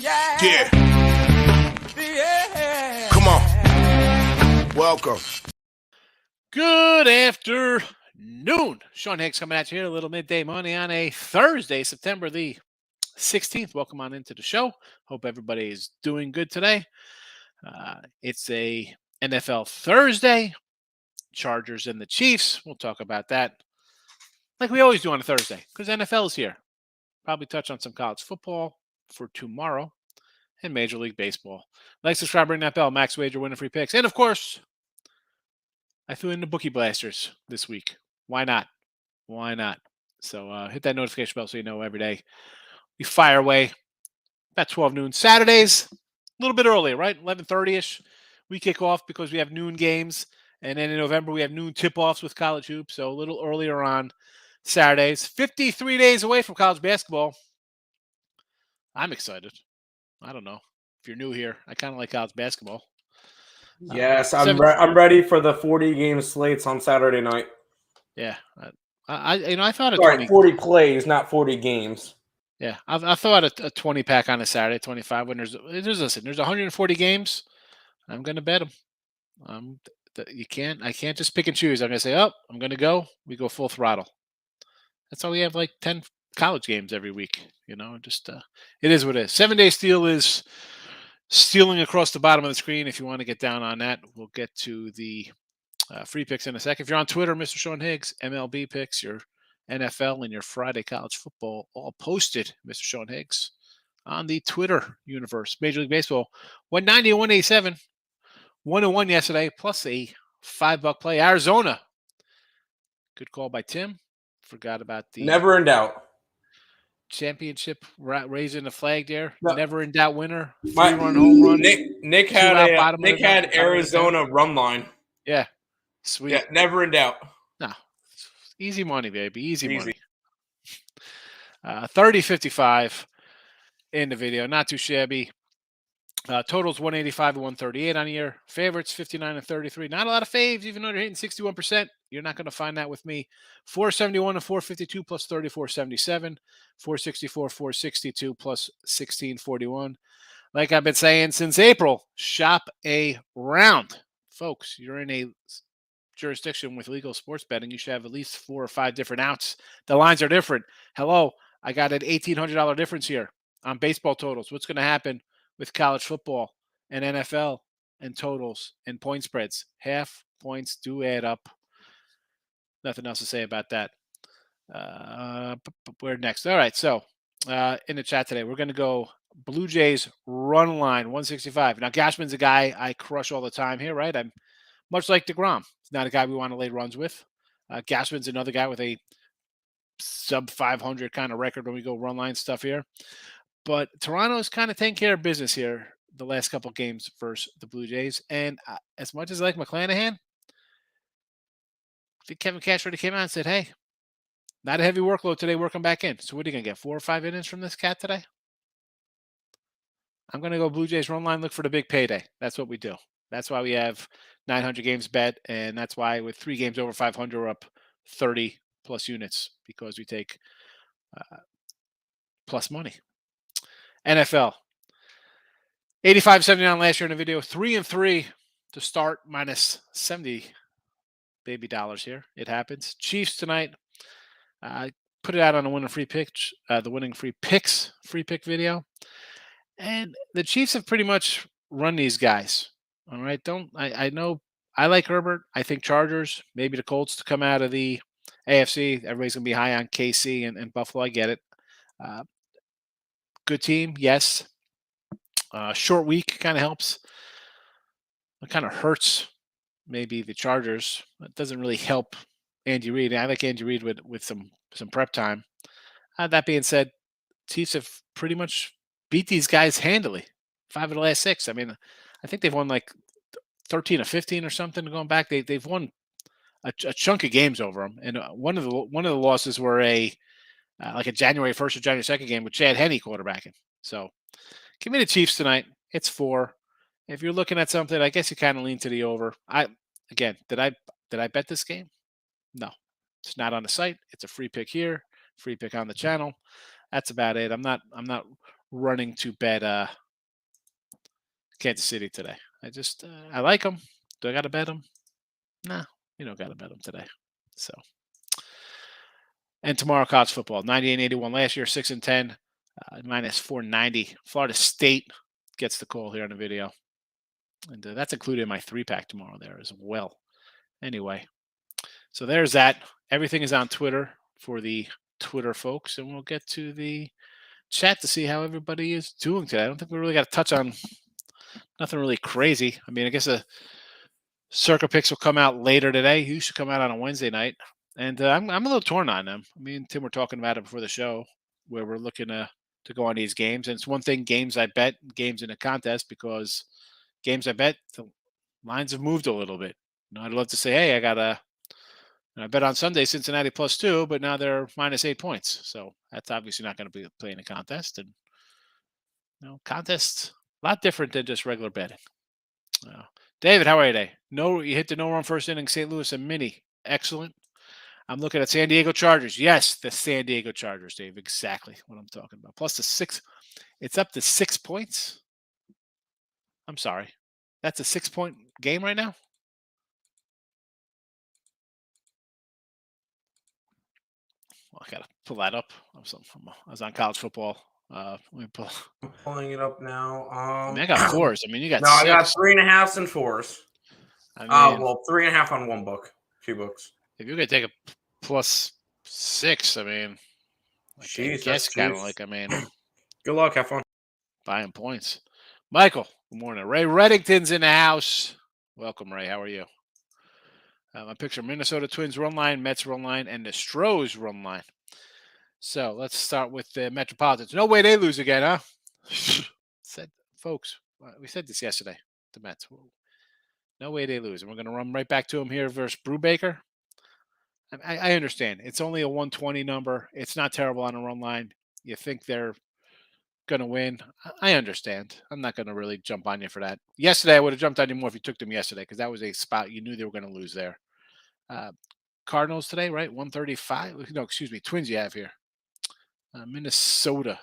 Yeah. Come on. Welcome. Good afternoon. Sean Higgs coming at you here, a little midday money on a Thursday, September the 16th. Welcome on into the show. Hope everybody is doing good today. It's a NFL Thursday. Chargers and the Chiefs. We'll talk about that like we always do on a Thursday because NFL is here. Probably touch on some college football for tomorrow and Major League Baseball. Like, subscribe, ring that bell. Max Wager, winning free picks. And, of course, I threw in the Bookie Blasters this week. Why not? Why not? So hit that notification bell so you know every day. We fire away about 12 noon. Saturdays, a little bit earlier, right? 11:30-ish. We kick off because we have noon games. And then in November, we have noon tip-offs with college hoops. So a little earlier on Saturdays. 53 days away from college basketball. I'm excited. I don't know. If you're new here, I kind of like college basketball. Yes, I'm ready for the 40-game slates on Saturday night. Yeah, I thought a 40 plays, not 40 games. Yeah, I thought a 20-pack on a Saturday, 25. When there's 140 games, I'm going to bet them. I can't just pick and choose. I'm going to say, I'm going to go. We go full throttle. That's why we have like 10 college games every week. Just it is what it is. 7-day steal is stealing across the bottom of the screen. If you want to get down on that, we'll get to the free picks in a second. If you're on Twitter, Mr. Sean Higgs, MLB picks, your NFL and your Friday college football all posted, Mr. Sean Higgs, on the Twitter universe. Major League Baseball, 190 and 187, 1-1 yesterday, plus a $5 play. Arizona, good call by Tim. Forgot about the never in doubt championship, raising the flag there. No. Never in doubt winner. 3-run home run. Nick had Arizona run line. Yeah, sweet. Yeah, never in doubt. No, easy money, baby. Easy money. 30-55 in the video. Not too shabby. Totals 185 and 138 on the year. Favorites 59 and 33. Not a lot of faves, even though they're hitting 61%. You're not going to find that with me. 471 and 452 plus 3477. 464, 462 plus 1641. Like I've been saying since April, shop around. Folks, you're in a jurisdiction with legal sports betting. You should have at least 4 or 5 different outs. The lines are different. Hello, I got an $1,800 difference here on baseball totals. What's going to happen with college football and NFL and totals and point spreads? Half points do add up. Nothing else to say about that. We're next. All right, so in the chat today, we're going to go Blue Jays run line 165. Now, Gashman's a guy I crush all the time here, right? I'm much like DeGrom. He's not a guy we want to lay runs with. Gashman's another guy with a sub 500 kind of record when we go run line stuff here. But Toronto's kind of taking care of business here the last couple games versus the Blue Jays. And as much as I like McClanahan, I think Kevin Cash already came out and said, hey, not a heavy workload today. Working back in. So what are you going to get? 4 or 5 innings from this cat today? I'm going to go Blue Jays run line, look for the big payday. That's what we do. That's why we have 900 games bet. And that's why with 3 games over 500, we're up 30 plus units because we take plus money. NFL. 85-79 last year in the video. 3-3 to start, minus 70 baby dollars here. It happens. Chiefs tonight. Put it out on the winning free picks, free pick video. And the Chiefs have pretty much run these guys. All right. I know I like Herbert. I think Chargers, maybe the Colts to come out of the AFC. Everybody's going to be high on KC and Buffalo. I get it. Good team, yes. Short week kind of helps. It kind of hurts maybe the Chargers. It doesn't really help Andy Reid. I like Andy Reid with some prep time. That being said, Chiefs have pretty much beat these guys handily. 5 of the last 6. I mean, I think they've won like 13 or 15 or something going back. They've won a chunk of games over them. And one of the losses were like a January 1st or January 2nd game with Chad Henne quarterbacking. So give me the Chiefs tonight. It's 4. If you're looking at something, I guess you kind of lean to the over. Did I bet this game? No. It's not on the site. It's a free pick here, free pick on the channel. That's about it. I'm not running to bet Kansas City today. I like them. Do I got to bet them? Nah, you don't got to bet them today. So, and tomorrow college football, 98-81 last year, 6-10, minus 490. Florida State gets the call here on the video, and that's included in my 3-pack tomorrow there as well. Anyway, so there's that. Everything is on Twitter for the Twitter folks, and we'll get to the chat to see how everybody is doing today. I don't think we really got to touch on nothing really crazy. I mean, I guess the Circa picks will come out later today. You should come out on a Wednesday night, and I'm a little torn on them. Me and Tim were talking about it before the show, where we're looking to go on these games. And it's one thing, games I bet, games in a contest, because games I bet, the lines have moved a little bit. I'd love to say, hey, I bet on Sunday Cincinnati +2, but now they're -8 points. So that's obviously not going to be playing a contest. And contests a lot different than just regular betting. David, how are you today? No, you hit the no-run first inning, St. Louis and Mini. Excellent. I'm looking at San Diego Chargers. Yes, the San Diego Chargers, Dave. Exactly what I'm talking about. Plus the 6. It's up to 6 points. I'm sorry. That's a 6-point game right now? Well, I got to pull that up. I was on college football. Let me pull. I'm pulling it up now. I got 4s. I mean, you got no, 6. I got 3.5s and 4s. I mean, 3.5 on one book, 2 books. If you're gonna take a +6, I mean, Jeez, I guess kind of like, good luck, have fun. Buying points. Michael, good morning. Ray Reddington's in the house. Welcome, Ray. How are you? My picture: Minnesota Twins run line, Mets run line, and the Stros run line. So let's start with the Metropolitans. No way they lose again, huh? Folks, we said this yesterday. The Mets. No way they lose. And we're going to run right back to them here versus Brubaker. I understand. It's only a 120 number. It's not terrible on a run line. You think they're going to win. I understand. I'm not going to really jump on you for that. Yesterday, I would have jumped on you more if you took them yesterday, because that was a spot you knew they were going to lose there. Cardinals today, right? 135. No, excuse me. Twins you have here. Minnesota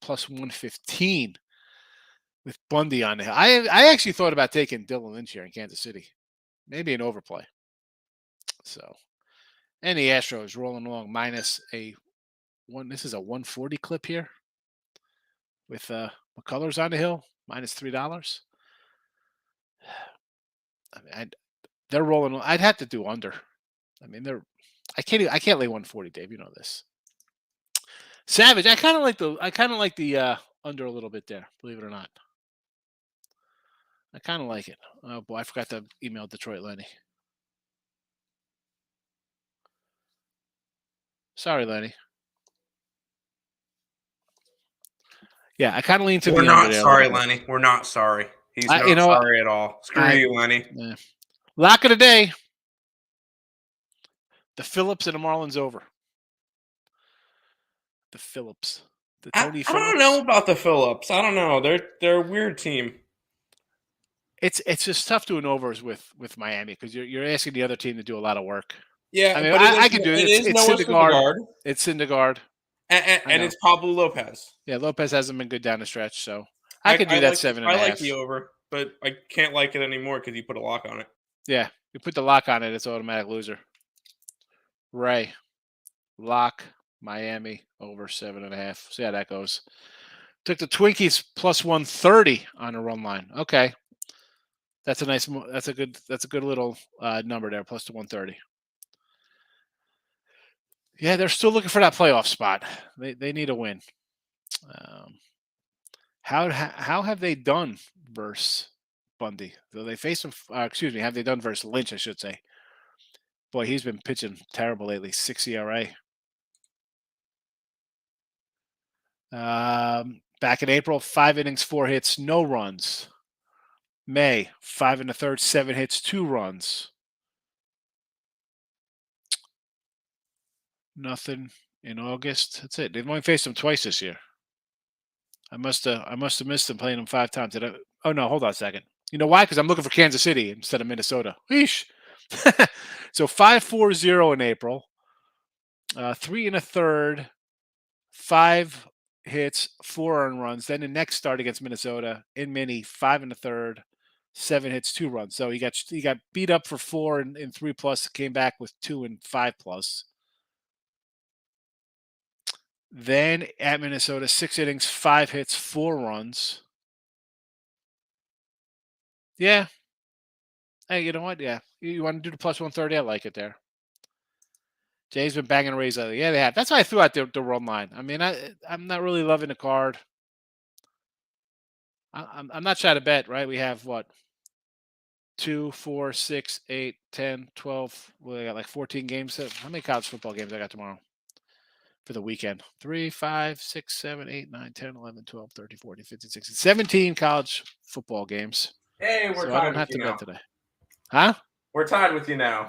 +115 with Bundy on it. I actually thought about taking Dylan Lynch here in Kansas City. Maybe an overplay. So, and the Astros rolling along -1. This is a 140 clip here with McCullers on the hill, -$3. I mean, they're rolling. I'd have to do under. I mean, I can't lay 140, Dave. You know this. Savage. I kind of like the under a little bit there. Believe it or not. I kind of like it. Oh boy, I forgot to email Detroit Lenny. Sorry, Lenny. Yeah, I kind of lean to We're the not under. Sorry, Lenny. We're not sorry. He's not sorry at all. Screw you, Lenny. Lock of the day. The Phillips and the Marlins over. The Phillips. The Tony Phillips. I don't know about the Phillips. I don't know. They're a weird team. It's just tough doing overs with Miami, because you're asking the other team to do a lot of work. Yeah, I mean, I can do it. It's Syndergaard. It's Syndergaard. And it's Pablo Lopez. Yeah, Lopez hasn't been good down the stretch, so I could do that 7.5. I like the over, but I can't like it anymore because you put a lock on it. Yeah, you put the lock on it, it's automatic loser. Ray, lock Miami over 7.5. See how that goes. Took the Twinkies +130 on a run line. Okay, that's a good little number there, plus the 130. Yeah, they're still looking for that playoff spot. They need a win. How have they done versus Bundy? Though they face him, have they done versus Lynch, I should say. Boy, he's been pitching terrible lately. 6 ERA. Back in April, 5 innings, 4 hits, no runs. May, 5 1/3, 7 hits, 2 runs. Nothing in August. That's it. They've only faced him twice this year. I must have missed them playing him 5 times. Oh no, hold on a second. You know why? Because I'm looking for Kansas City instead of Minnesota. Weesh. So 5-4-0 in April. 3 1/3, 5 hits, 4 earned runs. Then the next start against Minnesota in Mini, 5 in the third, 7 hits, 2 runs. So he got beat up for 4 and 3+, came back with 2 and 5+. Then at Minnesota, 6 innings, 5 hits, 4 runs. Yeah. Hey, you know what? Yeah. You want to do the plus 130? I like it there. Jay's been banging Rays lately. Yeah, they have. That's why I threw out the run line. I mean, I'm not really loving the card. I'm not trying to bet, right? We have what? 2, 4, 6, 8, 10, 12. Well, I got like 14 games. How many college football games I got tomorrow for the weekend? 3, 5, 6, 7, 8, 9, 10, 11, 12, 13, 14, 15, 16, 17 college football games. Hey, we're So tied I don't with have you to now. bet today. Huh? We're tied with you now.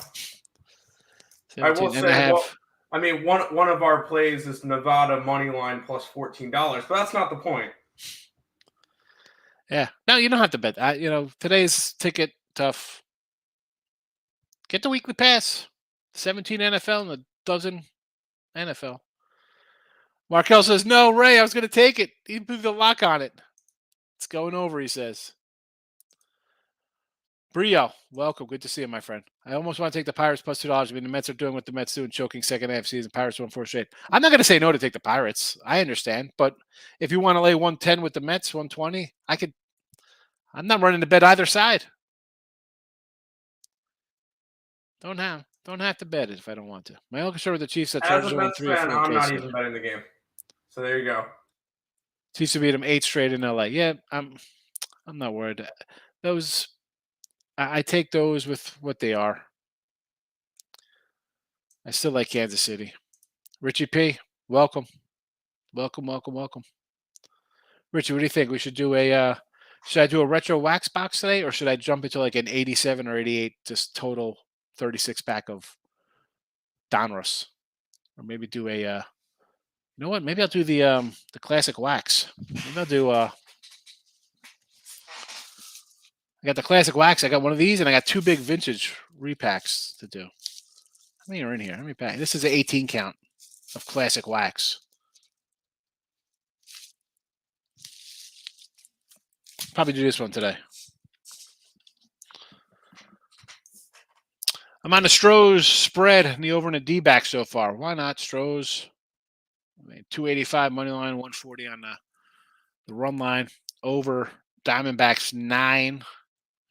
17. I will and say, I have, well, I mean, one of our plays is Nevada money line plus $14, but that's not the point. yeah. No, you don't have to bet. Today's ticket tough. Get the weekly pass. 17 NFL and a dozen NFL. Markel says, no, Ray, I was going to take it. He put the lock on it. It's going over, he says. Brio, welcome. Good to see you, my friend. I almost want to take the Pirates plus $2. I mean, the Mets are doing what the Mets do and choking second half season. Pirates won 4 straight. I'm not going to say no to take the Pirates. I understand. But if you want to lay 110 with the Mets, 120, I'm not running to bet either side. Don't have to bet it if I don't want to. My only concern with the Chiefs that Chargers are 3 or 4 I'm not KC. even betting the game. So there you go. Chiefs to beat them 8 straight in LA. Yeah, I'm not worried. Those I take those with what they are. I still like Kansas City. Richie P, welcome. Welcome. Richie, what do you think? We should do should I do a retro wax box today, or should I jump into like an 87 or 88 just total 36 pack of Donruss? Or maybe do a you know what? Maybe I'll do the classic wax. Maybe I'll do I got the classic wax. I got one of these, and I got 2 big vintage repacks to do. How many are in here? How many packs? This is an 18 count of classic wax. Probably do this one today. I'm on the Stros spread and the over and the D-back so far. Why not Stros? 285 money line, 140 on the run line. Over Diamondbacks 9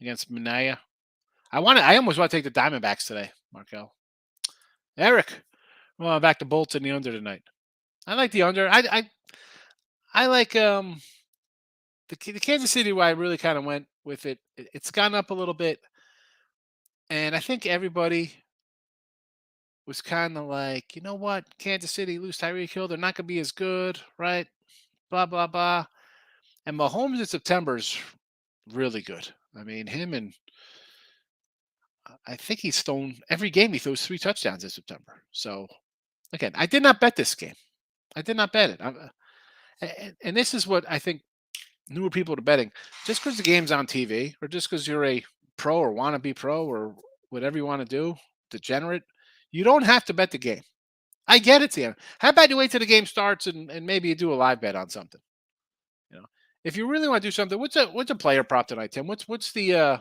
against Minaya. I almost want to take the Diamondbacks today, Markel. Eric, well, I'm back to Bolts in the under tonight. I like the under. I like the Kansas City where I really kind of went with it. It's gone up a little bit. And I think everybody was kind of like, you know what? Kansas City lose Tyreek Hill. They're not going to be as good, right? Blah, blah, blah. And Mahomes in September is really good. I mean, him and I think he's thrown every game. He throws 3 touchdowns in September. So, again, I did not bet this game. I did not bet it. And this is what I think newer people to betting. Just because the game's on TV or just because you're a pro or want to be pro or whatever you want to do, degenerate, you don't have to bet the game. I get it, Tiana. How about you wait till the game starts and maybe you do a live bet on something? You know, if you really want to do something, what's a player prop tonight, Tim? What's the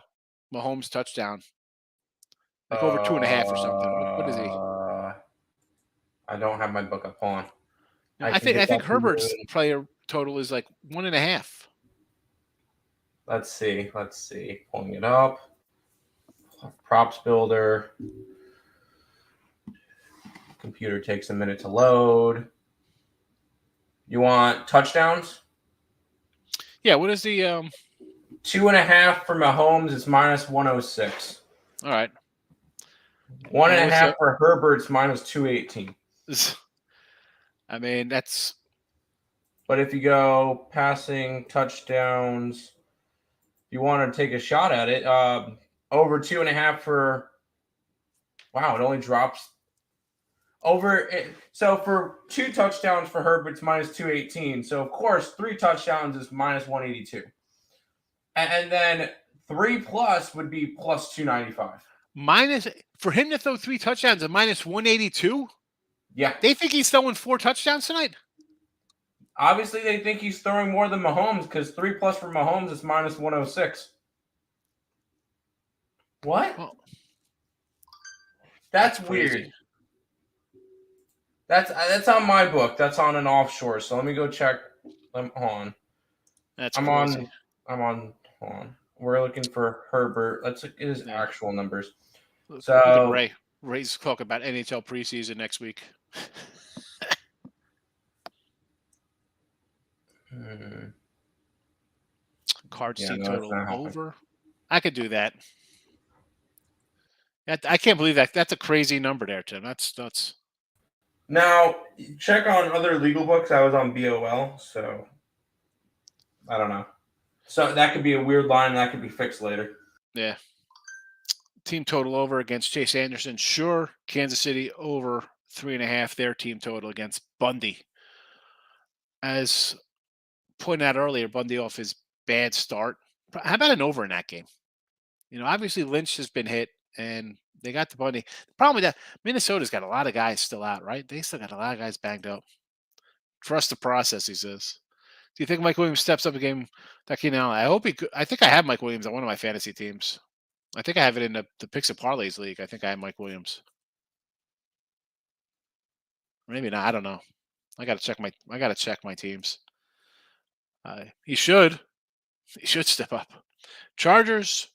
Mahomes touchdown? Like over 2.5 or something. What is he? I don't have my book up on. I think Herbert's player total is like 1.5. Let's see. Pulling it up. Props builder. Computer takes a minute to load. You want touchdowns? Yeah. What is the 2.5 for Mahomes is minus 106. All right. 1.5 for Herbert's minus 218. I mean, that's. But if you go passing touchdowns, you want to take a shot at it. Over 2.5 for. Wow, it only drops over it. So for 2 touchdowns for Herbert's minus 218. So of course 3 touchdowns is minus 182. And then 3+ would be plus 295. Minus for him to throw 3 touchdowns at minus 182. Yeah, they think he's throwing 4 touchdowns tonight. Obviously, they think he's throwing more than Mahomes because 3+ for Mahomes is minus 106. What? Well, That's crazy. weird. That's on my book. That's on an offshore. So let me go check. Hold on. That's I'm crazy. on. Hold on. We're looking for Herbert. Let's look at his Yeah. actual numbers. Look at So Ray. Ray's talking about NHL preseason next week. Cards yeah, team no, that's total not happening. over. I could do that. I can't believe that. That's a crazy number there, Tim. That's nuts. Now check on other legal books. I was on BOL, so I don't know. So that could be a weird line. That could be fixed later. Yeah. Team total over against Chase Anderson. Sure. Kansas City over 3.5. Their team total against Bundy. As pointed out earlier, Bundy off his bad start. How about an over in that game? Obviously Lynch has been hit and they got the Bundy. The problem with that, Minnesota's got a lot of guys still out, right? They still got a lot of guys banged up. Trust the process, he says. Do you think Mike Williams steps up a game that Keenan Allen? I hope he could. I think I have Mike Williams on one of my fantasy teams. I think I have it in the Picks and Parlays league. I think I have Mike Williams. Maybe not. I don't know. I gotta check my teams. He should. He should step up. Chargers,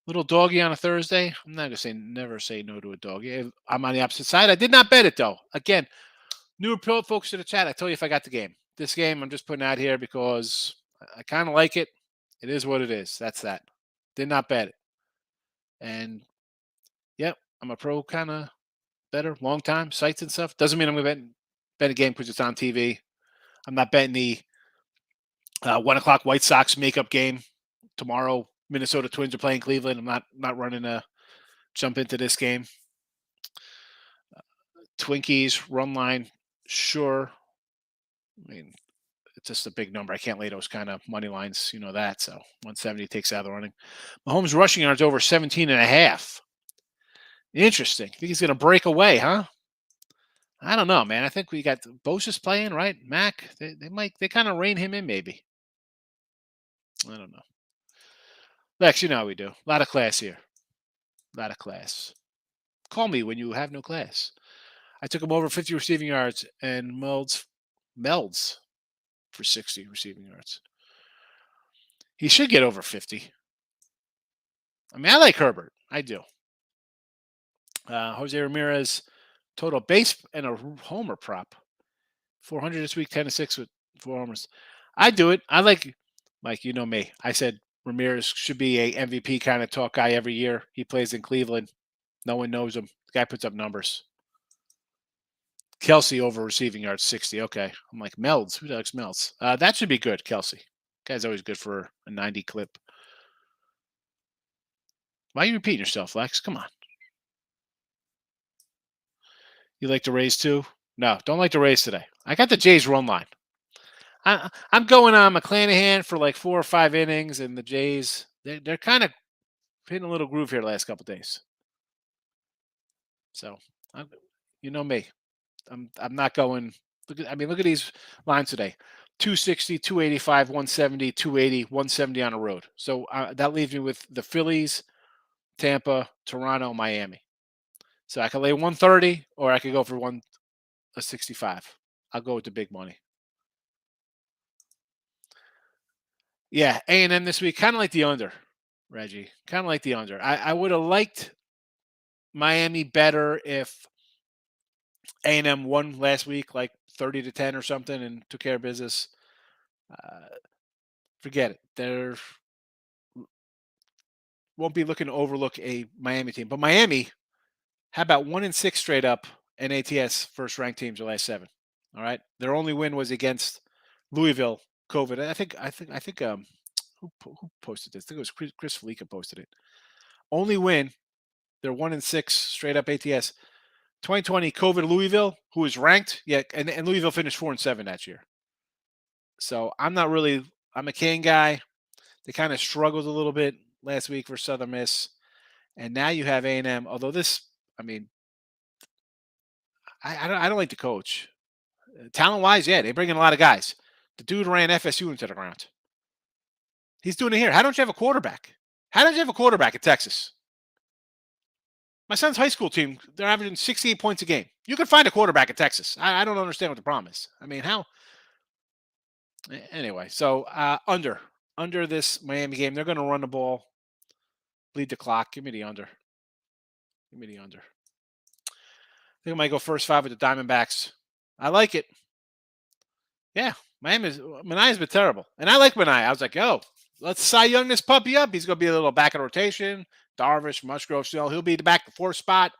little doggy on a Thursday. I'm not gonna say never say no to a doggy. I'm on the opposite side. I did not bet it though. Again, newer folks to the chat. I tell you if I got the game. This game I'm just putting out here because I kind of like it. It is what it is. That's that. Did not bet it. And yep, I'm a pro kind of better, long time, sites and stuff. Doesn't mean I'm going to bet a game because it's on TV. I'm not betting the 1 o'clock White Sox makeup game tomorrow. Minnesota Twins are playing Cleveland. I'm not running a jump into this game. Twinkies, run line, sure. I mean, it's just a big number. I can't lay those kind of money lines. You know that. So 170 takes out of the running. Mahomes rushing yards over 17.5. Interesting. Think he's going to break away, huh? I don't know, man. I think we got Bosa's playing, right? Mac, they kind of rein him in, maybe. I don't know. Lex, you know how we do. A lot of class here. A lot of class. Call me when you have no class. I took him over 50 receiving yards and melds for 60 receiving yards. He should get over 50. I mean, I like Herbert. I do. Jose Ramirez, total base and a homer prop. 400 this week, 10-6 with 4 homers. I do it. I like, Mike, you know me. I said Ramirez should be a MVP kind of talk guy every year. He plays in Cleveland. No one knows him. The guy puts up numbers. Kelsey over receiving yards, 60. Okay. I'm like, Melds. Who likes Melds? That should be good, Kelsey. Guy's always good for a 90 clip. Why are you repeating yourself, Lex? Come on. You like the Rays too? No, don't like the Rays today. I got the Jays run line. I'm going on McClanahan for like 4 or 5 innings, and the Jays, they're kind of hitting a little groove here the last couple of days. So, you know me. I'm not going. Look at these lines today: 260, 285, 170, 280, 170 on the road. So that leaves me with the Phillies, Tampa, Toronto, Miami. So I could lay 130, or I could go for 165. I'll go with the big money. Yeah, A&M this week, kind of like the under, Reggie. Kind of like the under. I would have liked Miami better if A&M won last week, like 30-10 or something, and took care of business. Forget it. There won't be looking to overlook a Miami team. But Miami, how about 1-6 straight up and ATS first ranked teams the last 7? All right. Their only win was against Louisville COVID. I think who posted this? I think it was Chris Felica posted it. Only win. They're 1-6 straight up ATS. 2020 COVID Louisville, who was ranked, and Louisville finished 4-7 that year. So I'm a Kane guy. They kind of struggled a little bit last week for Southern Miss, and now you have A&M. Although I don't like the coach. Talent wise, yeah, they bring in a lot of guys. The dude ran FSU into the ground. He's doing it here. How don't you have a quarterback? How don't you have a quarterback at Texas? My son's high school team, they're averaging 68 points a game. You can find a quarterback at Texas. I don't understand what the problem is. I mean, how? Anyway, so under this Miami game, they're going to run the ball, lead the clock. Give me the under. Give me the under. I think I might go first 5 with the Diamondbacks. I like it. Yeah, Manaea's been terrible. And I like Manaea. I was like, yo, let's Cy Young this puppy up. He's going to be a little back in rotation. Darvish, Musgrove, still. He'll be the back the 4th spot,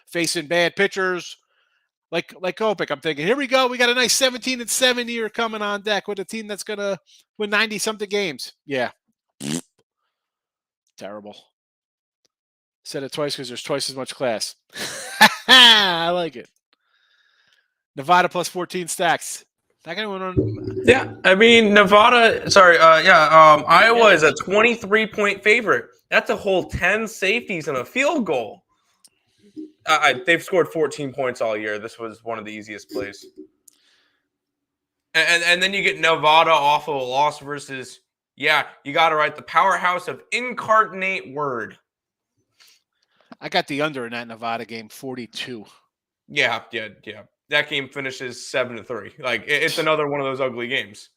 facing bad pitchers. Like Kopech, I'm thinking, here we go. We got a nice 17-7 year coming on deck with a team that's going to win 90-something games. Yeah. Terrible. Said it twice because there's twice as much class. I like it. Nevada plus 14 stacks. Not gonna win on. Yeah, I mean Nevada. Sorry, Iowa is a 23-point favorite. That's a whole 10 safeties and a field goal. They've scored 14 points all year. This was one of the easiest plays. And then you get Nevada off of a loss versus, yeah, you got to write the powerhouse of incarnate word. I got the under in that Nevada game, 42. Yeah. That game finishes 7-3. Like it's another one of those ugly games.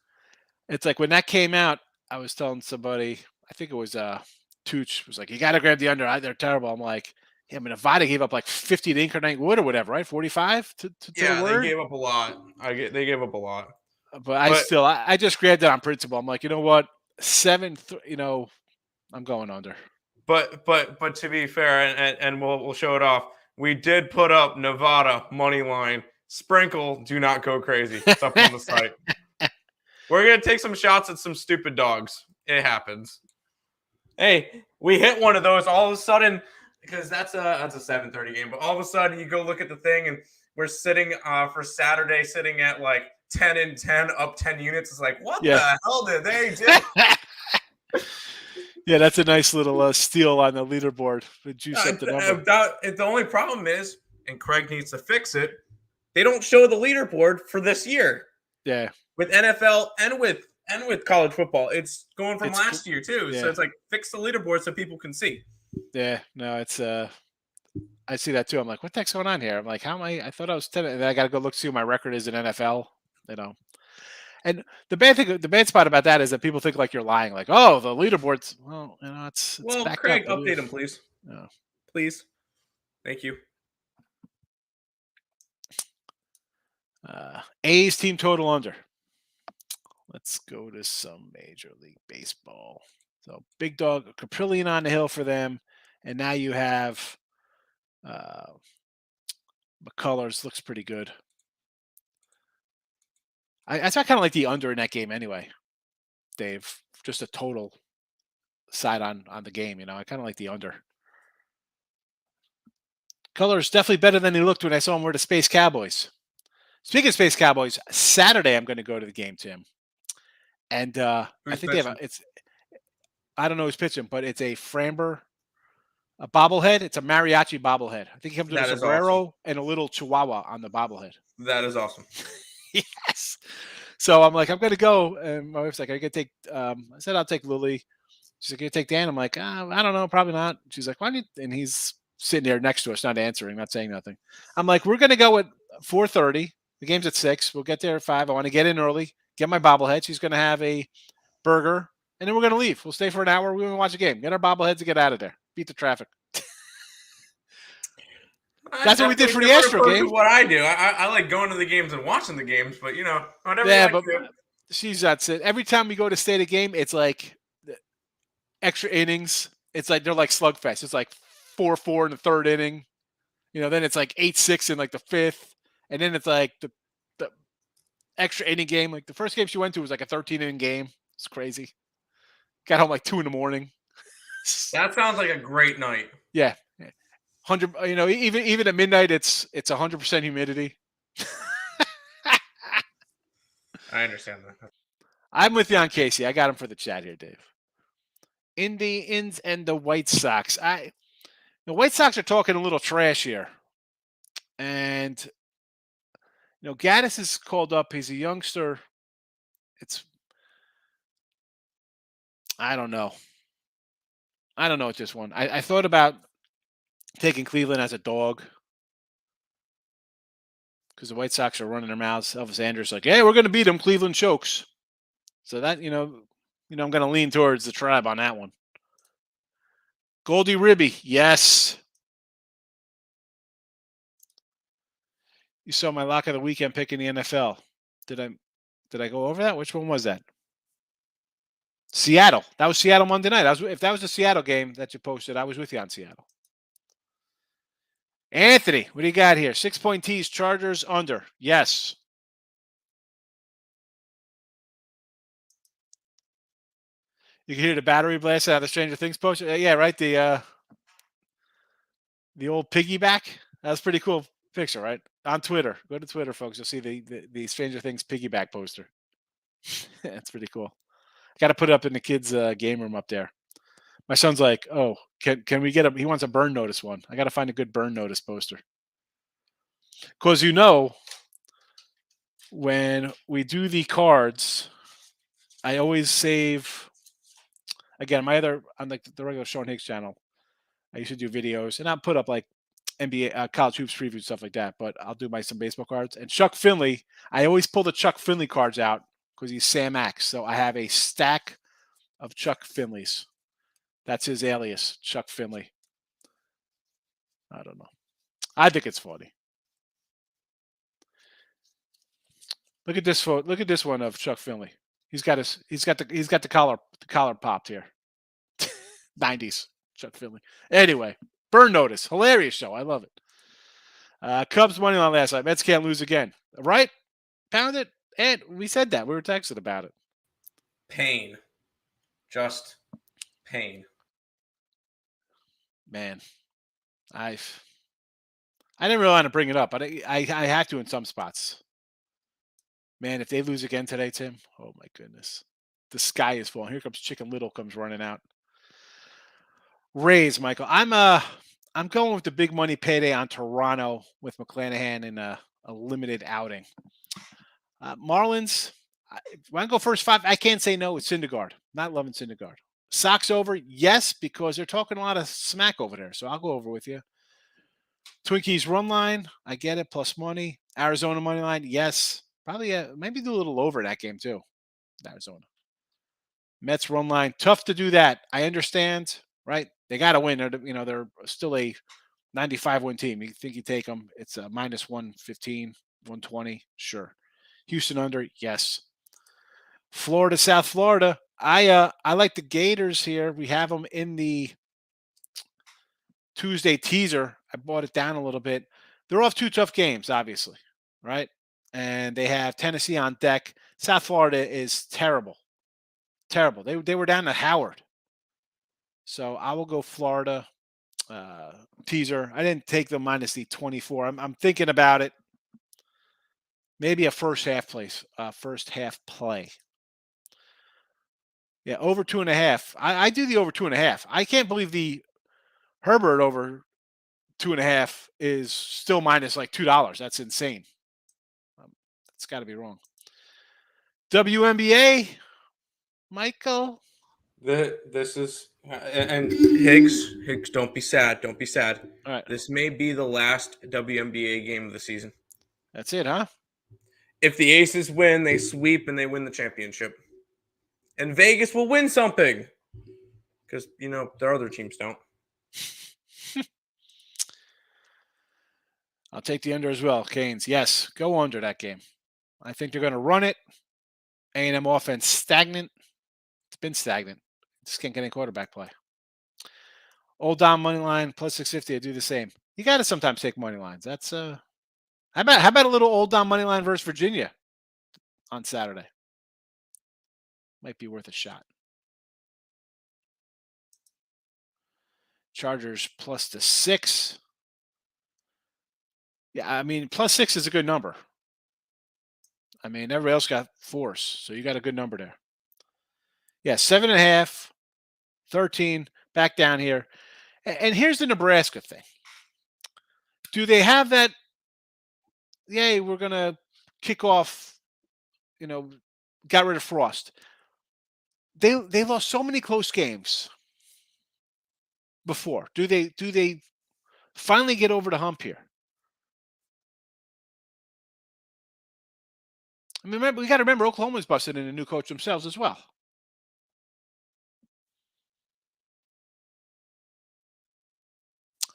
It's like when that came out, I was telling somebody, I think it was Tooch was like, you got to grab the under. They're terrible. I'm like, yeah, I mean, Nevada gave up like 50 to Incarnate Wood or whatever, right? 45 to the word. They gave up a lot. They gave up a lot. But I just grabbed it on principle. I'm like, you know what? 7, I'm going under. But to be fair, and we'll show it off. We did put up Nevada money line. Sprinkle, do not go crazy. It's up on the site. We're gonna take some shots at some stupid dogs. It happens. Hey, we hit one of those all of a sudden because that's a 7:30 game. But all of a sudden, you go look at the thing, and we're sitting for Saturday, sitting at like 10-10, up 10 units. It's like, what the hell did they do? Yeah, that's a nice little steal on the leaderboard. Juice up the number. The only problem is, and Craig needs to fix it, they don't show the leaderboard for this year. Yeah. With NFL and with college football. It's going from last year too. Yeah. So it's like fix the leaderboard so people can see. Yeah, no, it's I see that too. I'm like, what the heck's going on here? I'm like, how am I thought I was 10, and then I gotta go look see what my record is in NFL, And the bad spot about that is that people think like you're lying, like, oh, the leaderboard's it's backed Craig, up. update them, please. No. Please. Thank you. A's team total under. Let's go to some Major League Baseball. So big dog Caprillion on the hill for them, and now you have McCullers looks pretty good. I kind of like the under in that game anyway, Dave. Just a total side on the game, I kind of like the under. Colors definitely better than he looked when I saw him wear the Space Cowboys. Speaking of Space Cowboys, Saturday I'm going to go to the game, Tim. And I think they have I don't know who's pitching, but it's a Framber, a bobblehead. It's a mariachi bobblehead. I think he comes with a sombrero and a little chihuahua on the bobblehead. That is awesome. Yes. So I'm like, I'm going to go. And my wife's like, I take, I said, I'll take Lily. She's like, you take Dan? I'm like, I don't know, probably not. She's like, why do you? And he's sitting there next to us, not answering, not saying nothing. I'm like, we're going to go at 4:30. The game's at 6. We'll get there at 5. I want to get in early, get my bobblehead. She's going to have a burger, and then we're going to leave. We'll stay for an hour. We're going to watch the game. Get our bobbleheads and get out of there. Beat the traffic. That's what we did for the Astro game. What I do, I like going to the games and watching the games, but whatever. Yeah, but she's that's it. Every time we go to stay at a game, it's like extra innings. It's like they're like slugfest. It's like 4-4 in the 3rd inning. Then it's like 8-6 in like the 5th, and then it's like the extra inning game. Like the first game she went to was like a 13-inning game. It's crazy. Got home like 2 a.m. That sounds like a great night. Yeah. 100, even at midnight, it's 100% humidity. I understand that. I'm with you on Casey. I got him for the chat here, Dave. Indians and the White Sox. The White Sox are talking a little trash here, and Gaddis is called up. He's a youngster. I don't know. I don't know with this one. I thought about taking Cleveland as a dog because the White Sox are running their mouths. Elvis Andrus like, hey, we're going to beat them. Cleveland chokes. So that, I'm going to lean towards the Tribe on that one. Goldie Ribby, yes. You saw my lock of the weekend pick in the NFL. Did I go over that? Which one was that? Seattle. That was Seattle Monday night. If that was the Seattle game that you posted, I was with you on Seattle. Anthony, what do you got here? 6-point tees, Chargers under. Yes. You can hear the battery blast out of the Stranger Things poster. Yeah, right. The old piggyback. That's a pretty cool picture, right? On Twitter. Go to Twitter, folks. You'll see the Stranger Things piggyback poster. That's pretty cool. Got to put it up in the kids' game room up there. My son's like, oh, can we get he wants a burn notice one. I got to find a good burn notice poster. Because when we do the cards, I always save, again, on the regular Sean Higgs channel, I used to do videos, and I'll put up like NBA, college hoops preview, stuff like that, but I'll do some baseball cards. And Chuck Finley, I always pull the Chuck Finley cards out because he's Sam Axe. So I have a stack of Chuck Finleys. That's his alias, Chuck Finley. I don't know. I think it's funny. Look at this photo. Look at this one of Chuck Finley. He's got the collar popped here. 90s Chuck Finley. Anyway, burn notice. Hilarious show. I love it. Cubs money line last night. Mets can't lose again. Right? Pound it. And we said that. We were texting about it. Pain. Just pain. Man, I didn't really want to bring it up, but I have to in some spots. Man, if they lose again today, Tim, oh my goodness. The sky is falling. Here comes Chicken Little comes running out. Rays, Michael. I'm going with the big money payday on Toronto with McClanahan in a limited outing. Marlins, when I go first five, I can't say no with Syndergaard. Not loving Syndergaard. Sox over, yes, because they're talking a lot of smack over there. So I'll go over with you. Twinkies run line, I get it, plus money. Arizona money line, yes. Probably maybe do a little over that game too. Arizona. Mets run line, tough to do that. I understand, right? They got to win. They're still a 95 win team. You think you take them? It's a minus 115, 120, sure. Houston under, yes. Florida, South Florida. I like the Gators here. We have them in the Tuesday teaser. I bought it down a little bit. They're off two tough games, obviously, right? And they have Tennessee on deck. South Florida is terrible. Terrible. They were down to Howard. So I will go Florida teaser. I didn't take the minus the 24. I'm thinking about it. Maybe a first half play. Yeah, over 2.5. I do the over 2.5. I can't believe the Herbert over 2.5 is still minus like $2. That's insane. It's got to be wrong. WNBA, Michael. This is and Higgs, don't be sad. Don't be sad. All right. This may be the last WNBA game of the season. That's it, huh? If the Aces win, they sweep and they win the championship. And Vegas will win something. Because, their other teams don't. I'll take the under as well. Canes, yes. Go under that game. I think they're going to run it. A&M offense stagnant. It's been stagnant. Just can't get any quarterback play. Old Dom money line plus 650. I do the same. You got to sometimes take money lines. That's how about a little Old Dom money line versus Virginia on Saturday? Might be worth a shot. Chargers plus the 6. Yeah, I mean, plus 6 is a good number. I mean, everybody else got 4s, so you got a good number there. Yeah, 7.5, 13, back down here. And here's the Nebraska thing. Do they have that, yay, we're going to kick off, got rid of Frost. They lost so many close games before. Do they finally get over the hump here? I mean, we got to remember Oklahoma's busted in a new coach themselves as well.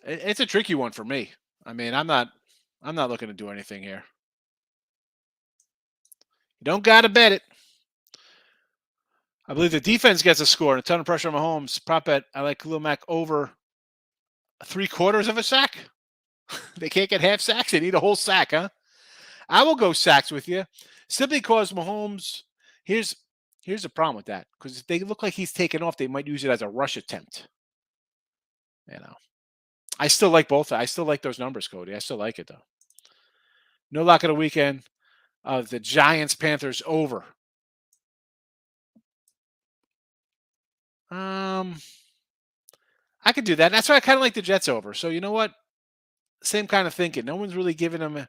It's a tricky one for me. I mean, I'm not looking to do anything here. You don't got to bet it. I believe the defense gets a score and a ton of pressure on Mahomes. Prop bet, I like Khalil Mack over 3/4 of a sack. They can't get half sacks. They need a whole sack, huh? I will go sacks with you. Simply because Mahomes, here's the problem with that. Because if they look like he's taken off, they might use it as a rush attempt. You know. I still like both. I still like those numbers, Cody. I still like it, though. No lock of the weekend. The Giants-Panthers over. I could do that. That's why I kind of like the Jets over. So you know what? Same kind of thinking. No one's really giving them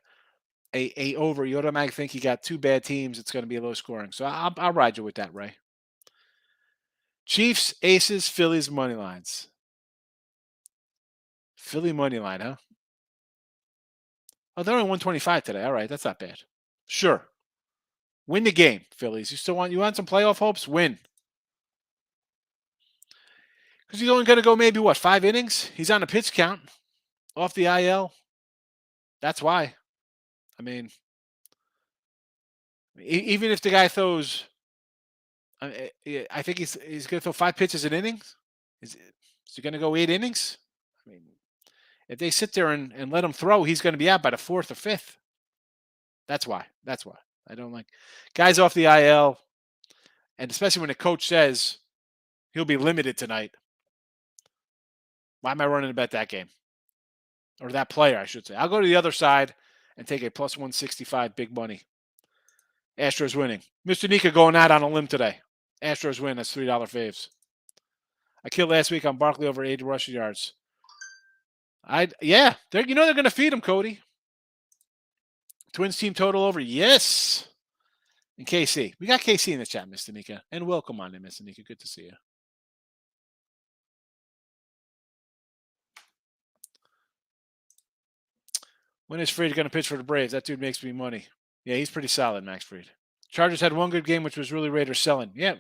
a over. You automatically think you got two bad teams. It's going to be low scoring. So I'll ride you with that, Ray. Chiefs, Aces, Phillies, money lines. Philly money line, huh? Oh, they're only 125 today. All right, that's not bad. Sure. Win the game, Phillies. You want some playoff hopes? Win. Because he's only going to go maybe, 5 innings? He's on a pitch count off the IL. That's why. I mean, even if the guy throws, I think he's going to throw 5 pitches an inning. Is he going to go 8 innings? I mean, if they sit there and let him throw, he's going to be out by the 4th or 5th. That's why. I don't like guys off the IL, and especially when the coach says he'll be limited tonight. Why am I running to bet that game? Or that player, I should say. I'll go to the other side and take a plus 165 big money. Astros winning. Mr. Nika going out on a limb today. Astros win. That's $3 faves. I killed last week on Barkley over 80 rushing yards. They're going to feed him, Cody. Twins team total over. Yes. And KC. We got KC in the chat, Mr. Nika. And welcome on in, Mr. Nika. Good to see you. When is Fried going to pitch for the Braves? That dude makes me money. Yeah, he's pretty solid, Max Fried. Chargers had one good game, which was really Raiders selling. Yeah.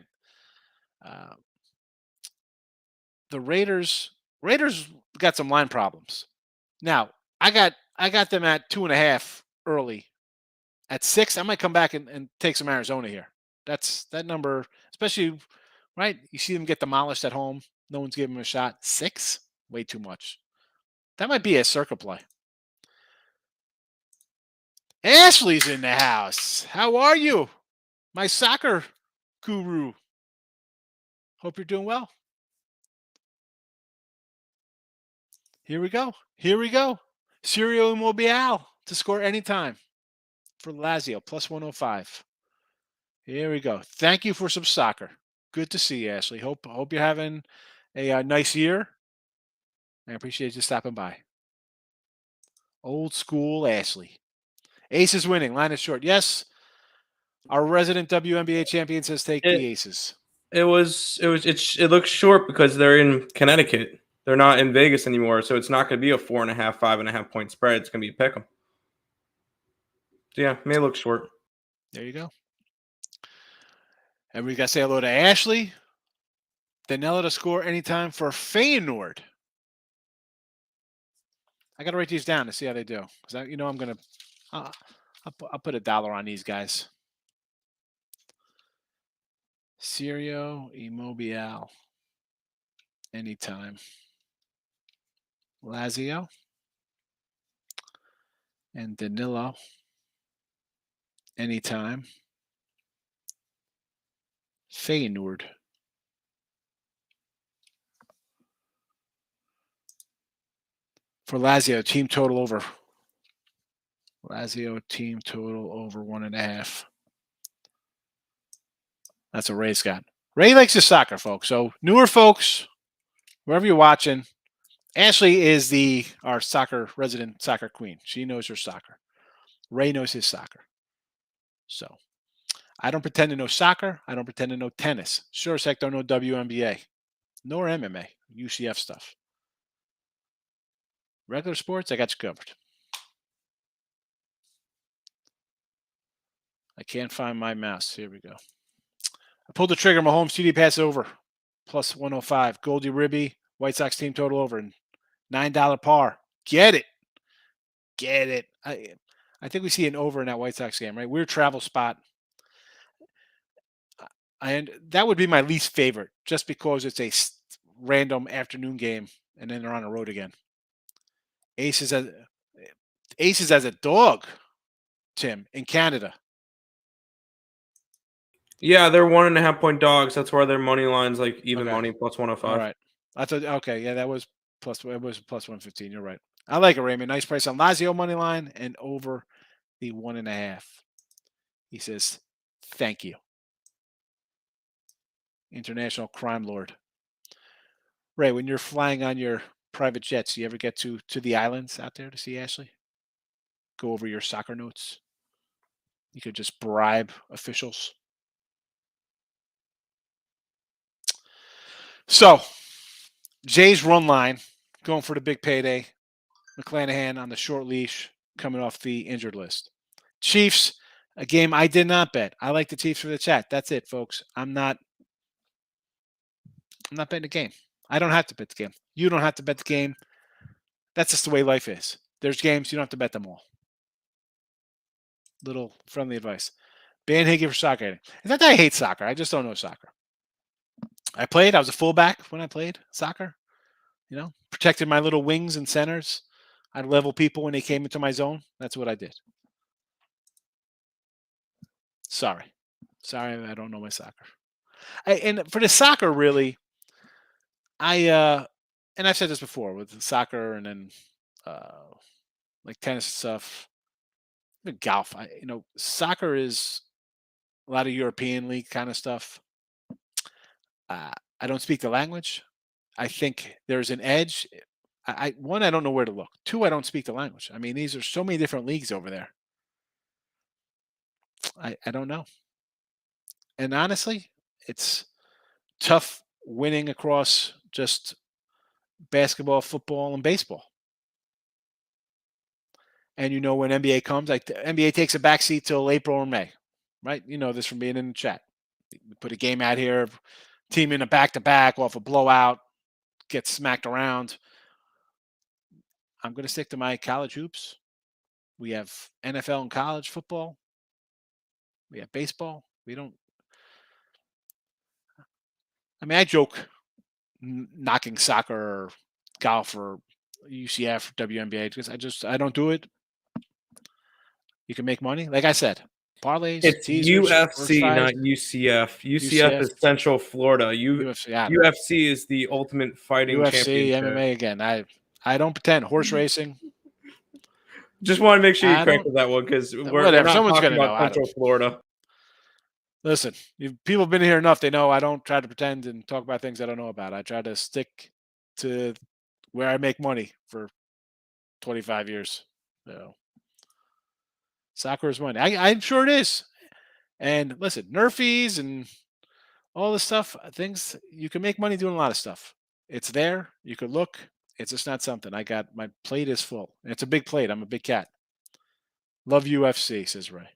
The Raiders got some line problems. Now, I got them at 2.5 early. At 6, I might come back and take some Arizona here. That's that number, especially, right? You see them get demolished at home. No one's giving them a shot. 6? Way too much. That might be a circle play. Ashley's in the house. How are you? My soccer guru. Hope you're doing well. Here we go. Serio Immobile to score anytime for Lazio, plus 105. Here we go. Thank you for some soccer. Good to see you, Ashley. Hope you're having a nice year. I appreciate you stopping by. Old school Ashley. Aces winning. Line is short. Yes. Our resident WNBA champion says take the Aces. It looks short because they're in Connecticut. They're not in Vegas anymore, so it's not going to be a 4.5, 5.5 point spread. It's going to be a pick 'em. So yeah, may look short. There you go. And we got to say hello to Ashley. Danella to score anytime for Feyenoord. I got to write these down to see how they do. Because I'm going to I'll put $1 on these guys. Serio Immobile. Anytime. Lazio. And Danilo. Anytime. Feyenoord. For Lazio, team total over. Lazio team total over 1.5. That's what Ray's got. Ray likes his soccer, folks. So newer folks, wherever you're watching, Ashley is our resident soccer queen. She knows her soccer. Ray knows his soccer. So I don't pretend to know soccer. I don't pretend to know tennis. Sure as heck don't know WNBA, nor MMA, UCF stuff. Regular sports, I got you covered. I can't find my mouse. Here we go. I pulled the trigger. Mahomes TD pass over. Plus 105. Goldie Ribby. White Sox team total over. And $9 par. Get it. Get it. I think we see an over in that White Sox game, right? Weird travel spot. And that would be my least favorite, just because it's a random afternoon game, and then they're on the road again. Aces as a dog, Tim, in Canada. Yeah, they're 1.5-point dogs. That's why their money line's like even money plus 105. All right. I thought yeah, that was plus 115. You're right. I like it, Raymond. Nice price on Lazio money line and over the 1.5. He says, thank you. International crime lord. Ray, when you're flying on your private jets, you ever get to the islands out there to see Ashley? Go over your soccer notes? You could just bribe officials. So, Jay's run line, going for the big payday. McClanahan on the short leash, coming off the injured list. Chiefs, a game I did not bet. I like the Chiefs for the chat. That's it, folks. I'm not betting the game. I don't have to bet the game. You don't have to bet the game. That's just the way life is. There's games, you don't have to bet them all. Little friendly advice. Ban Higgy for soccer. It's not that I hate soccer. I just don't know soccer. I was a fullback when I played soccer. Protected my little wings and centers. I'd level people when they came into my zone. That's what I did. Sorry, I don't know my soccer. And for the soccer, really, and I've said this before with soccer and then like tennis and stuff, even golf. Soccer is a lot of European league kind of stuff. I don't speak the language. I think there's an edge. One, I don't know where to look. Two, I don't speak the language. I mean, these are so many different leagues over there. I don't know. And honestly, it's tough winning across just basketball, football, and baseball. And when NBA comes, like the NBA takes a backseat till April or May, right? You know this from being in the chat. We put a game out here, team in a back-to-back off a blowout, gets smacked around. I'm going to stick to my college hoops. We have NFL and college football. We have baseball. I joke knocking soccer or golf or UCF or WNBA because I don't do it. You can make money. Like I said, parlays, it's teasers, UFC, not UCF. UCF is Central Florida. UFC is the ultimate fighting UFC, championship. MMA again. I don't pretend. Horse racing. Just want to make sure you corrected that one because we're not talking about Central Florida. Listen, people have been here enough. They know I don't try to pretend and talk about things I don't know about. I try to stick to where I make money for 25 years. So, soccer is money. I'm sure it is. And listen, Nerfies and all this stuff, things you can make money doing a lot of stuff. It's there. You could look. It's just not something. My plate is full. And it's a big plate. I'm a big cat. Love UFC, says Ray.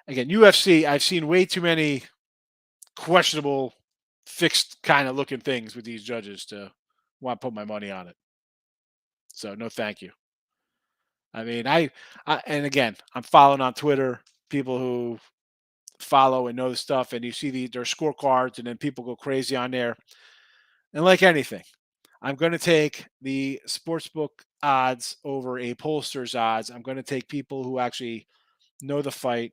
Again, UFC, I've seen way too many questionable, fixed kind of looking things with these judges to want to put my money on it. So no, thank you. I mean, and again, I'm following on Twitter people who follow and know the stuff, and you see their scorecards, and then people go crazy on there. And like anything, I'm going to take the sportsbook odds over a pollster's odds. I'm going to take people who actually know the fight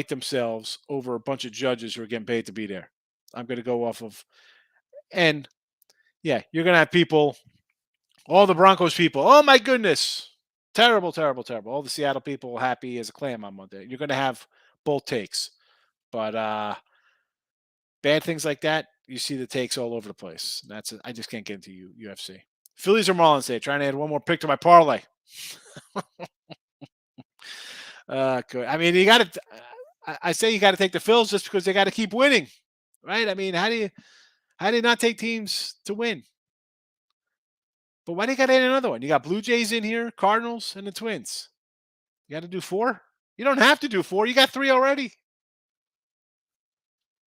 themselves over a bunch of judges who are getting paid to be there. I'm going to go off of, and yeah, you're going to have people, all the Broncos people, oh my goodness, terrible, terrible, terrible. All the Seattle people happy as a clam on Monday. You're going to have both takes, but bad things like that, you see the takes all over the place. That's it. I just can't get into UFC. Phillies or Marlins today. Trying to add one more pick to my parlay. Good. I mean, you got to. I say you got to take the Phils just because they got to keep winning, right? I mean, how do you not take teams to win? But why do you got to add another one? You got Blue Jays in here, Cardinals, and the Twins. You got to do 4? You don't have to do 4. You got 3 already.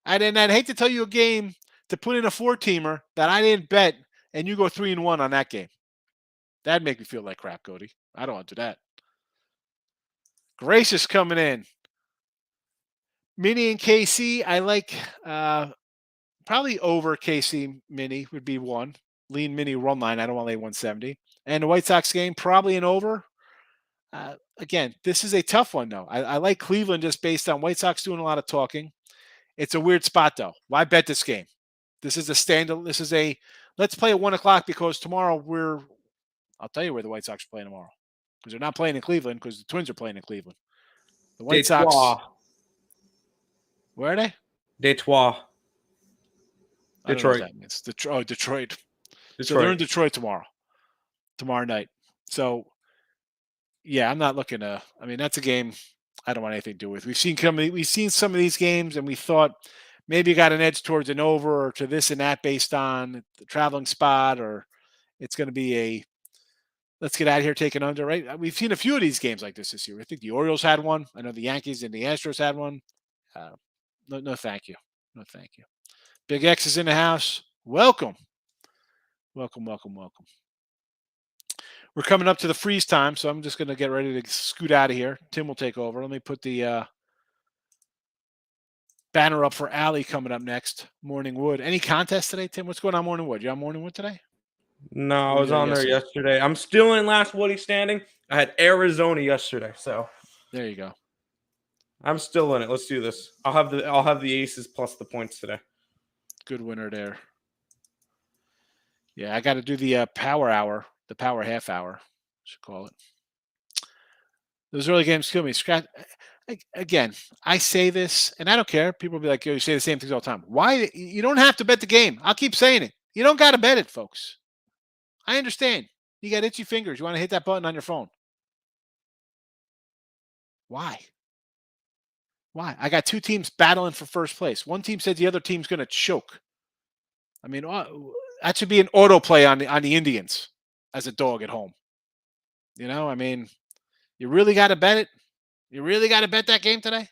And I'd hate to tell you a game to put in a 4-teamer that I didn't bet, and you go 3-1 on that game. That'd make me feel like crap, Cody. I don't want to do that. Gracious coming in. Mini and KC, I like probably over KC Mini would be 1. Lean Mini run line. I don't want to lay 170. And the White Sox game, probably an over. Again, this is a tough one, though. I like Cleveland just based on White Sox doing a lot of talking. It's a weird spot, though. Why bet this game? This is a stand. This is a let's play at 1 o'clock because tomorrow I'll tell you where the White Sox are playing tomorrow because they're not playing in Cleveland because the Twins are playing in Cleveland. The White Sox. Where are they? Detroit. I don't know what that means. Detroit. So they're in Detroit tomorrow night. So, yeah, I'm not looking to. I mean, that's a game I don't want anything to do with. We've seen some of these games, and we thought maybe you got an edge towards an over or to this and that based on the traveling spot, or it's going to be a let's get out of here, take an under. Right? We've seen a few of these games like this year. I think the Orioles had one. I know the Yankees and the Astros had one. No, thank you. No, thank you. Big X is in the house. Welcome. We're coming up to the freeze time, so I'm just going to get ready to scoot out of here. Tim will take over. Let me put the banner up for Allie coming up next. Morning Wood. Any contest today, Tim? What's going on Morning Wood? You on Morning Wood today? No, I was on there yesterday. I'm still in last Woody standing. I had Arizona yesterday, so there you go. I'm still in it. Let's do this. I'll have the aces plus the points today. Good winner there. Yeah, I got to do the power hour, the power half hour, should call it. Those early games kill me. Again, I say this, and I don't care. People will be like, you say the same things all the time. Why? You don't have to bet the game. I'll keep saying it. You don't got to bet it, folks. I understand. You got itchy fingers. You want to hit that button on your phone. Why? I got 2 teams battling for first place. One team said the other team's going to choke. I mean, that should be an autoplay on the Indians as a dog at home. You know, I mean, you really got to bet it? You really got to bet that game today?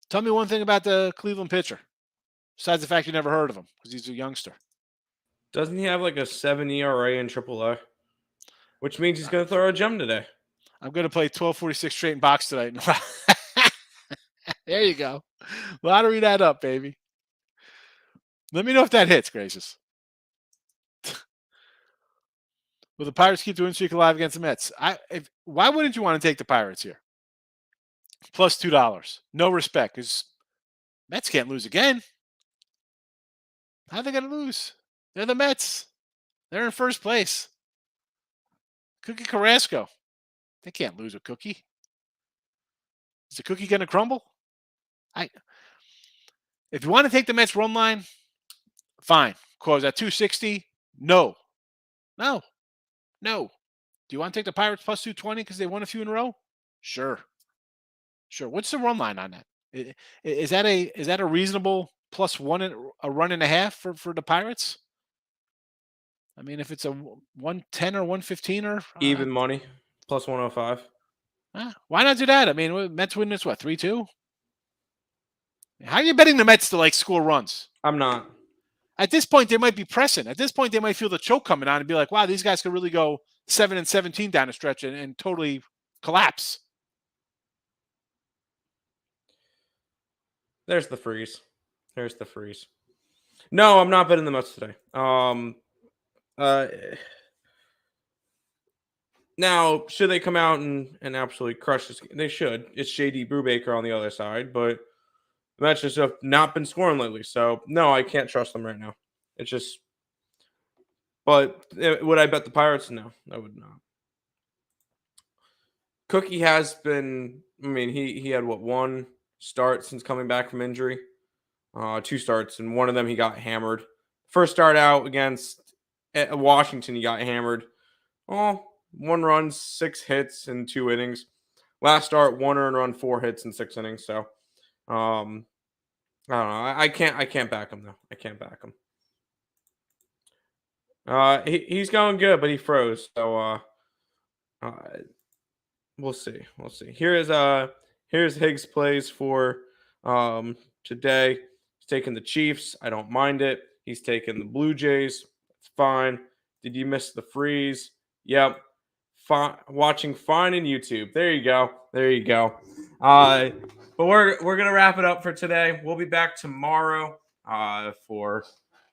Tell me one thing about the Cleveland pitcher, besides the fact you never heard of him because he's a youngster. Doesn't he have like a 7 ERA in AAA? Which means he's going to throw a gem today. I'm going to play 1246 straight in box tonight. There you go. Lottery that up, baby. Let me know if that hits, Gracious. Will the Pirates keep the win streak alive against the Mets? Why wouldn't you want to take the Pirates here? Plus $2. No respect, because Mets can't lose again. How are they going to lose? They're the Mets. They're in first place. Cookie Carrasco. They can't lose a Cookie. Is the Cookie going to crumble? If you want to take the Mets run line, fine. Cause at 260, no. Do you want to take the Pirates plus 220 because they won a few in a row? Sure. What's the run line on that? Is that a reasonable plus a run and a half for the Pirates? I mean, if it's a 110 or 115 or even money plus 105. Why not do that? I mean, Mets win this 3-2. How are you betting the Mets to score runs? I'm not. At this point, they might be pressing. At this point, they might feel the choke coming on and be like, "Wow, these guys could really go 7-17 down a stretch and totally collapse." There's the freeze. No, I'm not betting the Mets today. Now, should they come out and absolutely crush this game? They should. It's J.D. Brubaker on the other side, but the Mets just have not been scoring lately. So, no, I can't trust them right now. It's just – but would I bet the Pirates? No, I would not. Cookie has been – I mean, he had, 1 start since coming back from injury? 2 starts, and one of them he got hammered. First start out against Washington, he got hammered. 1 run, 6 hits in 2 innings. Last start, 1 earned run, 4 hits in 6 innings. So, I don't know. I can't back him though. I can't back him. He's going good, but he froze. So, uh, we'll see. We'll see. Here's Higgs plays for today. He's taking the Chiefs. I don't mind it. He's taking the Blue Jays. It's fine. Did you miss the freeze? Yep. Fine. Watching fine in YouTube. There you go. There you go. But we're gonna wrap it up for today. We'll be back tomorrow for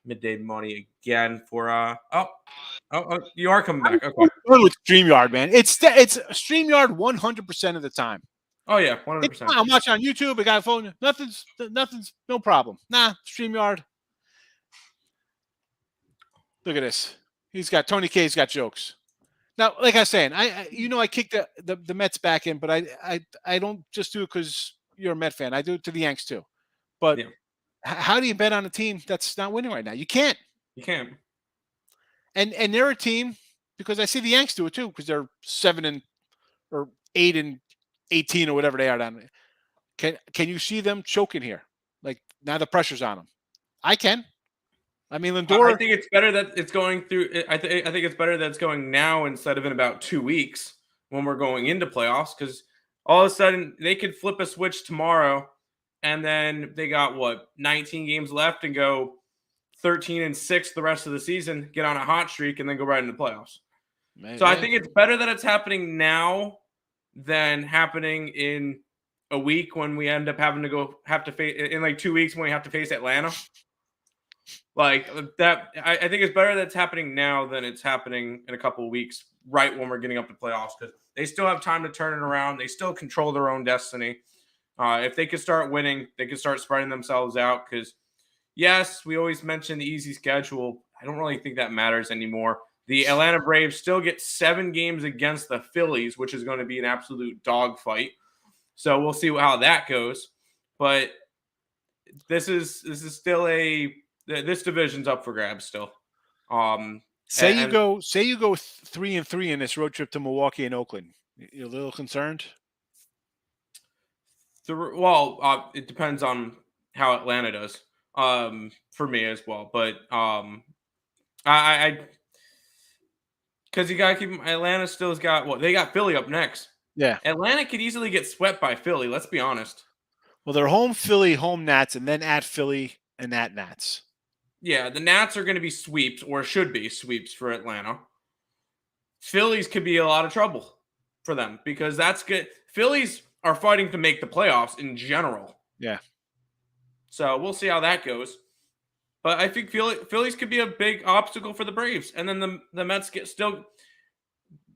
midday money again. For you are coming back. Okay. With StreamYard, man. It's StreamYard 100% of the time. Oh yeah, 100%. I'm watching on YouTube. I got a phone. Nothing's no problem. Nah, StreamYard. Look at this. Tony K's got jokes. Now, like I was saying, I kicked the Mets back in, but I don't just do it because you're a Met fan. I do it to the Yanks too. But how do you bet on a team that's not winning right now? You can't. You can't. And they're a team, because I see the Yanks do it too, because they're 8-18 or whatever they are down there. Can you see them choking here? Like, now the pressure's on them. I can. I mean, Lindor. I think it's better that it's going through. I think it's better that it's going now instead of in about 2 weeks when we're going into playoffs, because all of a sudden they could flip a switch tomorrow, and then they got 19 games left and go 13-6 the rest of the season, get on a hot streak, and then go right into playoffs. So I think it's better that it's happening now than happening in a week when we end up having to face in like 2 weeks when we have to face Atlanta. Like that, I think it's better that it's happening now than it's happening in a couple of weeks, right when we're getting up to playoffs, because they still have time to turn it around. They still control their own destiny. If they could start winning, they could start spreading themselves out. Because yes, we always mention the easy schedule. I don't really think that matters anymore. The Atlanta Braves still get 7 games against the Phillies, which is going to be an absolute dogfight. So we'll see how that goes. But this is still this division's up for grabs still. Say you go 3-3 in this road trip to Milwaukee and Oakland. You're a little concerned? It depends on how Atlanta does. For me as well, but I because you gotta keep Atlanta still has got they got Philly up next. Yeah, Atlanta could easily get swept by Philly. Let's be honest. Well, they're home Philly, home Nats, and then at Philly and at Nats. Yeah, the Nats are going to be sweeps, or should be sweeps for Atlanta. Phillies could be a lot of trouble for them, because that's good. Phillies are fighting to make the playoffs in general. Yeah. So we'll see how that goes. But I think Phillies could be a big obstacle for the Braves. And then the Mets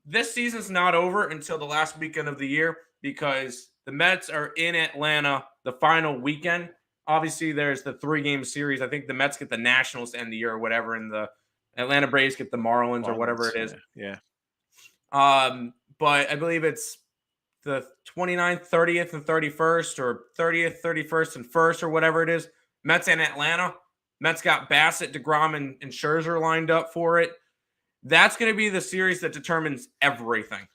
this season's not over until the last weekend of the year, because the Mets are in Atlanta the final weekend. Obviously, there's the 3-game series. I think the Mets get the Nationals to end the year or whatever, and the Atlanta Braves get the Marlins or whatever it is. Yeah. But I believe it's the 29th, 30th, and 31st, or 30th, 31st, and 1st, or whatever it is. Mets in Atlanta. Mets got Bassett, DeGrom, and Scherzer lined up for it. That's going to be the series that determines everything.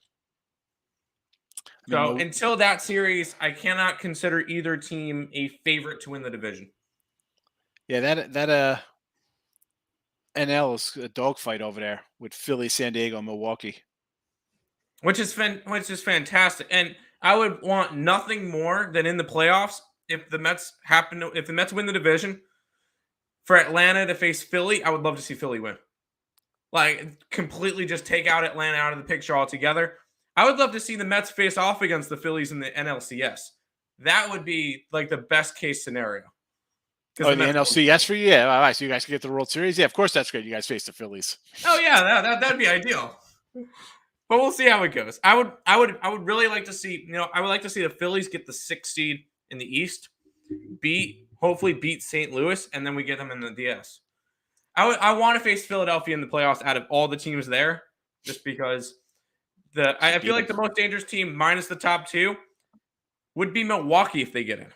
So until that series, I cannot consider either team a favorite to win the division. Yeah, that NL is a dogfight over there with Philly, San Diego, and Milwaukee, which is fantastic. And I would want nothing more than in the playoffs, if the Mets win the division, for Atlanta to face Philly. I would love to see Philly win. Like, completely just take out Atlanta out of the picture altogether. I would love to see the Mets face off against the Phillies in the NLCS. That would be like the best case scenario. Oh, the NLCS for you? Yeah, all right. So you guys can get the World Series? Yeah, of course that's great. You guys face the Phillies. Oh yeah, that'd be ideal. But we'll see how it goes. I would really like to see, I would like to see the Phillies get the 6th seed in the East, hopefully beat St. Louis, and then we get them in the DS. I want to face Philadelphia in the playoffs out of all the teams there, just because I feel like the most dangerous team minus the top 2 would be Milwaukee if they get in.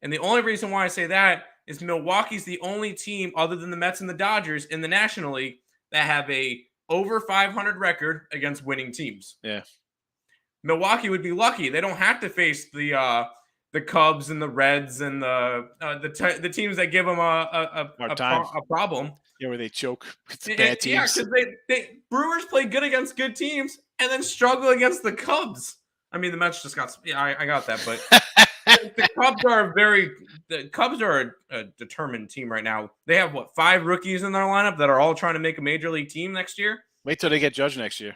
And the only reason why I say that is Milwaukee's the only team other than the Mets and the Dodgers in the National League that have a over 500 record against winning teams. Yeah. Milwaukee would be lucky. They don't have to face the Cubs and the Reds and the teams that give them a problem. Yeah, where they choke with the bad teams. Yeah, because they Brewers play good against good teams and then struggle against the Cubs. I mean, the Mets just got. Yeah, I got that, but the Cubs are a determined team right now. They have 5 rookies in their lineup that are all trying to make a major league team next year. Wait till they get Judge next year.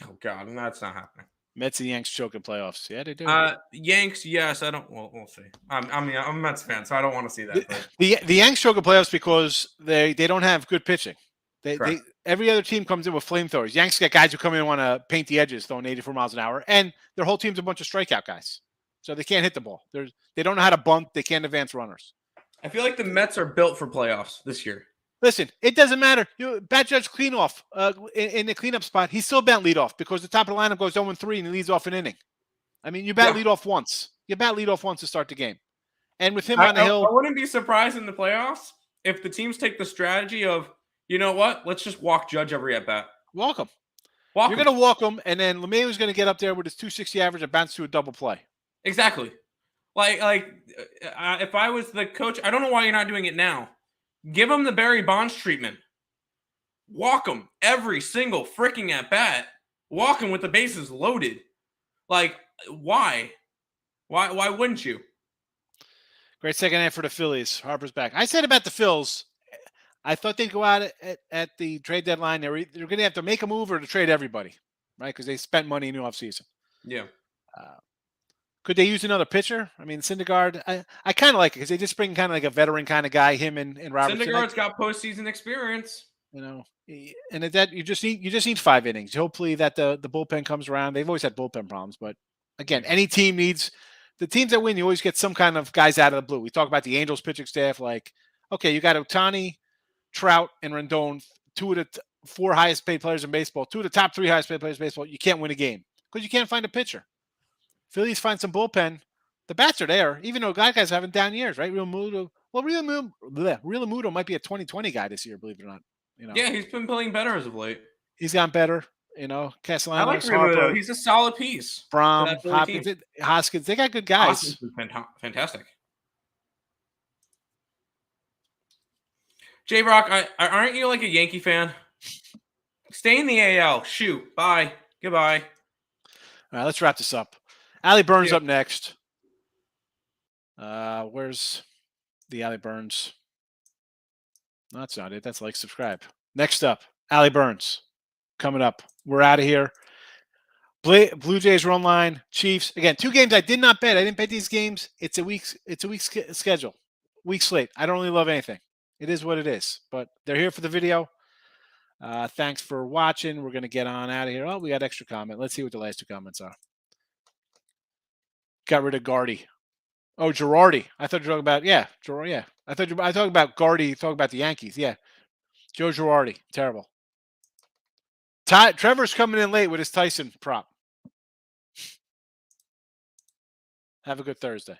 Oh God, that's not happening. Mets and Yanks choke in playoffs. Yeah, they do. Yanks, yes. I don't. Well, we'll see. I'm a Mets fan, so I don't want to see that. The Yanks choke in playoffs because they don't have good pitching. They every other team comes in with flamethrowers. Yanks got guys who come in and want to paint the edges, throwing 84 miles an hour, and their whole team's a bunch of strikeout guys, so they can't hit the ball. They don't know how to bunt. They can't advance runners. I feel like the Mets are built for playoffs this year. Listen, it doesn't matter. Bat Judge cleanoff in the cleanup spot. He's still bat leadoff because the top of the lineup goes 0-3 and he leads off an inning. I mean, you bat leadoff once. You bat leadoff once to start the game. And with him on the hill, I wouldn't be surprised in the playoffs if the teams take the strategy of, you know what, let's just walk Judge every at bat. Walk him. You're going to walk him, and then LeMahieu's going to get up there with his 260 average and bounce to a double play. Exactly. If I was the coach, I don't know why you're not doing it now. Give him the Barry Bonds treatment. Walk him every single freaking at bat. Walk him with the bases loaded. Like, why? Why wouldn't you? Great second half for the Phillies. Harper's back. I said about the Phils, I thought they'd go out at the trade deadline. They're going to have to make a move or to trade everybody, right? Because they spent money in the offseason. Yeah. Could they use another pitcher? I mean, Syndergaard, I kind of like it because they just bring kind of like a veteran kind of guy, him and Robertson. Syndergaard's got postseason experience. You know, and that you just need 5 innings. Hopefully that the bullpen comes around. They've always had bullpen problems, but again, any team needs the teams that win. You always get some kind of guys out of the blue. We talk about the Angels pitching staff. Like, okay, you got Ohtani, Trout, and Rendon, 2 of the 4 highest paid players in baseball, 2 of the top 3 highest paid players in baseball. You can't win a game because you can't find a pitcher. Phillies find some bullpen. The bats are there, even though guys having down years, right? Real Muto might be a 2020 guy this year, believe it or not. You know. Yeah, he's been playing better as of late. He's gotten better. You know, Castellanos, I like Muto. He's a solid piece. Brom, Hoskins, they got good guys. Hoskins is fantastic. J Rock, aren't you like a Yankee fan? Stay in the AL. Shoot. Bye. Goodbye. All right, let's wrap this up. Allie Burns up next. Where's the Allie Burns? No, that's not it. That's like, subscribe. Next up, Allie Burns. Coming up. We're out of here. Blue Jays run line. Chiefs. Again, 2 games I did not bet. I didn't bet these games. It's a week's schedule. Week slate. I don't really love anything. It is what it is. But they're here for the video. Thanks for watching. We're going to get on out of here. Oh, we got extra comment. Let's see what the last 2 comments are. Got rid of Gardy. Oh, Girardi. I thought you were talking about, Girardi, yeah. I talking about Gardy, talking about the Yankees. Yeah. Joe Girardi. Terrible. Trevor's coming in late with his Tyson prop. Have a good Thursday.